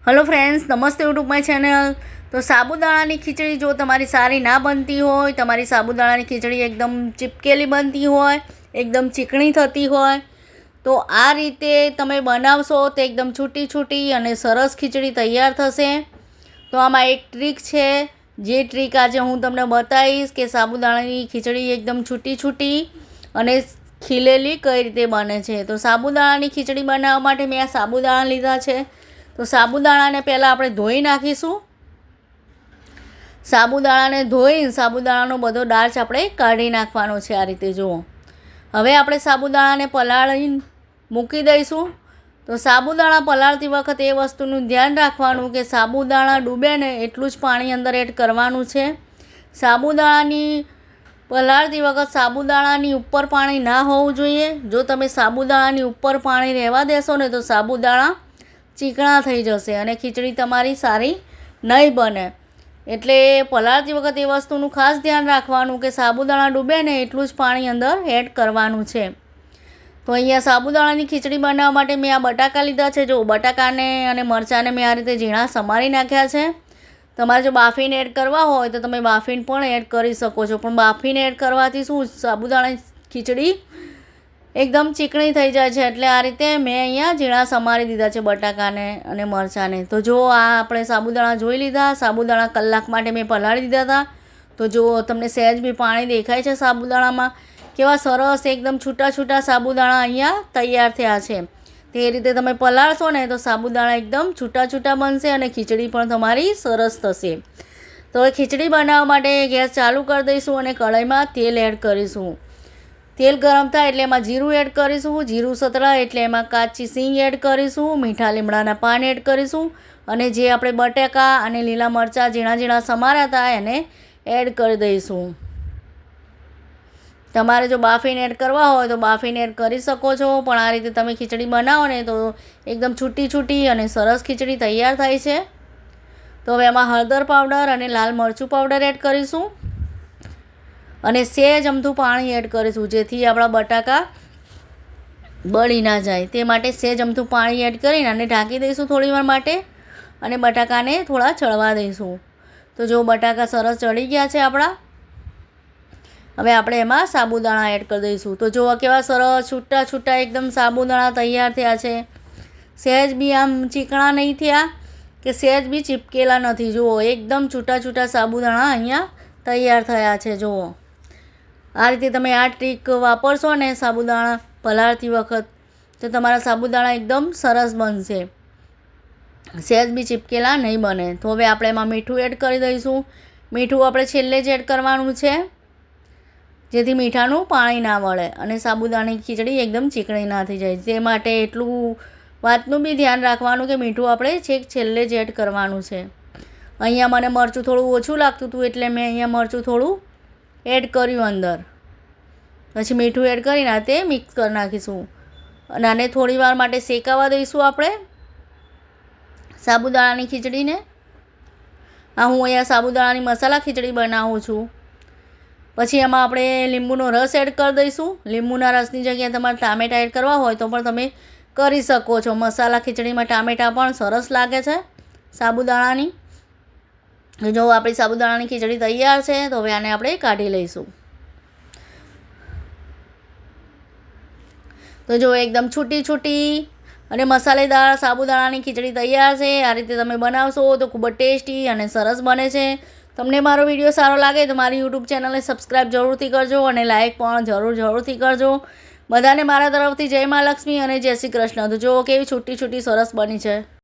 Hello friends, नमस्ते YouTube my channel. तो साबुदाणाની ખીચડી જો તમારી સારી ના બનતી હોય, તમારી સાબુદાણાની ખીચડી એકદમ ચીપકેલી બનતી હોય, એકદમ ચીકણી થતી હોય, તો આ રીતે તમે બનાવશો તો એકદમ છૂટી છૂટી અને સરસ ખીચડી તૈયાર થશે। તો આમાં એક ટ્રીક છે, જે ટ્રીક આજે હું તમને બતાવીશ કે સાબુદાણાની ખીચડી એકદમ છૂટી છૂટી અને ખીલેલી કઈ રીતે બને છે। તો સાબુદાણાની ખીચડી બનાવવા માટે મેં આ સાબુદાણા લીધા છે। તો સાબુદાણાને પહેલાં આપણે ધોઈ નાખીશું। સાબુદાણાને ધોઈને સાબુદાણાનો બધો ડાર્ચ આપણે કાઢી નાખવાનો છે। આ રીતે જુઓ। હવે આપણે સાબુદાણાને પલાળીને મૂકી દઈશું। તો સાબુદાણા પલાળતી વખતે એ વસ્તુનું ધ્યાન રાખવાનું કે સાબુદાણા ડૂબે ને એટલું જ પાણી અંદર એડ કરવાનું છે। સાબુદાણાની પલાળતી વખત સાબુદાણાની ઉપર પાણી ના હોવું જોઈએ। જો તમે સાબુદાણાની ઉપર પાણી રહેવા દેશો ને તો સાબુદાણા ચીકણા થઈ જશે અને ખીચડી તમારી સારી નહીં બને। એટલે પલાળતી વખતે એ વસ્તુનું ખાસ ધ્યાન રાખવાનું કે સાબુદાણા ડૂબે ને એટલું જ પાણી અંદર એડ કરવાનું છે। તો અહીંયા સાબુદાણાની ખીચડી બનાવવા માટે મેં આ બટાકા લીધા છે। જો બટાકાને અને મરચાંને મેં આ રીતે ઝીણા સમારી નાખ્યા છે। તમારે જો બાફીને એડ કરવા હોય તો તમે બાફીને પણ એડ કરી શકો છો, પણ બાફીને એડ કરવાથી શું સાબુદાણાની ખીચડી એકદમ ચીકણી થઈ જાય છે। એટલે આ રીતે મેં અહીંયા ઝીણા સમારી દીધા છે બટાકાને અને મરચાંને। તો જો આ આપણે સાબુદાણા જોઈ લીધા। સાબુદાણા કલાક માટે મેં પલાળી દીધા હતા। તો જો તમને સહેજ બી પાણી દેખાય છે સાબુદાણામાં, કેવા સરસ એકદમ છૂટા છૂટા સાબુદાણા અહીંયા તૈયાર થયા છે। તે રીતે તમે પલાળશો ને તો સાબુદાણા એકદમ છૂટા છૂટા બનશે અને ખીચડી પણ તમારી સરસ થશે। તો હવે ખીચડી બનાવવા માટે ગેસ ચાલુ કરી દઈશું અને કઢાઈમાં તેલ એડ કરીશું। તેલ ગરમ થાય એટલે એમાં જીરું એડ કરીશું। જીરું સતળાય એટલે એમાં કાચી સિંગ એડ કરીશું, મીઠા લીમડાના પાન એડ કરીશું અને જે આપણે બટાકા અને લીલા મરચાં ઝીણા ઝીણા સમાર્યા હતા એને એડ કરી દઈશું। તમારે જો બાફીને એડ કરવા હોય તો બાફીને એડ કરી શકો છો, પણ આ રીતે તમે ખીચડી બનાવો ને તો એકદમ છૂટી છૂટી અને સરસ ખીચડી તૈયાર થાય છે। તો હવે એમાં હળદર પાવડર અને લાલ મરચું પાવડર એડ કરીશું અને સહેજ અમથું પાણી એડ કરીશું, જેથી આપણા બટાકા બળી ના જાય। તે માટે સહેજ અમથું પાણી એડ કરીને અને ઢાંકી દઈશું થોડી વાર માટે અને બટાકાને થોડા ચડવા દઈશું। તો જો બટાકા સરસ ચડી ગયા છે આપણા। હવે આપણે એમાં સાબુદાણા એડ કરી દઈશું। તો જો કેવા સરસ છૂટા છૂટા એકદમ સાબુદાણા તૈયાર થયા છે। સહેજ બી આમ ચીકણા નહીં થયા કે સહેજ બી ચીપકેલા નથી। જુઓ એકદમ છૂટા છૂટા સાબુદાણા અહીંયા તૈયાર થયા છે। જુઓ આ રીતે તમે આ ટ્રીક વાપરશો ને સાબુદાણા પલાળતી વખત તો તમારા સાબુદાણા એકદમ સરસ બનશે, સહેજ બી ચીપકેલા નહીં બને। તો હવે આપણે એમાં મીઠું એડ કરી દઈશું। મીઠું આપણે છેલ્લે જ એડ કરવાનું છે, જેથી મીઠાનું પાણી ના વળે અને સાબુદાણાની ખીચડી એકદમ ચીકણી ના થઈ જાય। તે માટે એટલું વાતનું બી ધ્યાન રાખવાનું કે મીઠું આપણે છેક છેલ્લે જ એડ કરવાનું છે। અહીંયા મને મરચું થોડું ઓછું લાગતું હતું એટલે મેં અહીંયા મરચું થોડું એડ કર્યું અંદર, પછી મીઠું એડ કરીને તે મિક્સ કરી નાખીશું અને આને થોડી વાર માટે શેકાવા દઈશું આપણે સાબુદાણાની ખીચડીને। આ હું અહીંયા સાબુદાણાની મસાલા ખીચડી બનાવું છું। પછી એમાં આપણે લીંબુનો રસ એડ કરી દઈશું। લીંબુના રસની જગ્યાએ તમારે ટામેટાં એડ કરવા હોય તો પણ તમે કરી શકો છો। મસાલા ખીચડીમાં ટામેટાં પણ સરસ લાગે છે સાબુદાણાની। જો આપણી સાબુદાણાની ખીચડી તૈયાર છે, તો હવે આને આપણે કાઢી લઈશું। તો જો એકદમ છૂટી છૂટી અને મસાલેદાર સાબુદાણાની ખીચડી તૈયાર છે। આ રીતે તમે બનાવશો તો ખૂબ જ ટેસ્ટી અને સરસ બને છે। તમને મારો વિડીયો સારો લાગે તો મારી યુટ્યુબ ચેનલને સબસ્ક્રાઈબ જરૂરથી કરજો અને લાઈક પણ જરૂરથી કરજો। બધાને મારા તરફથી જય મા લક્ષ્મી અને જય શ્રી કૃષ્ણ। તો જો કેવી છૂટી છૂટી સરસ બની છે।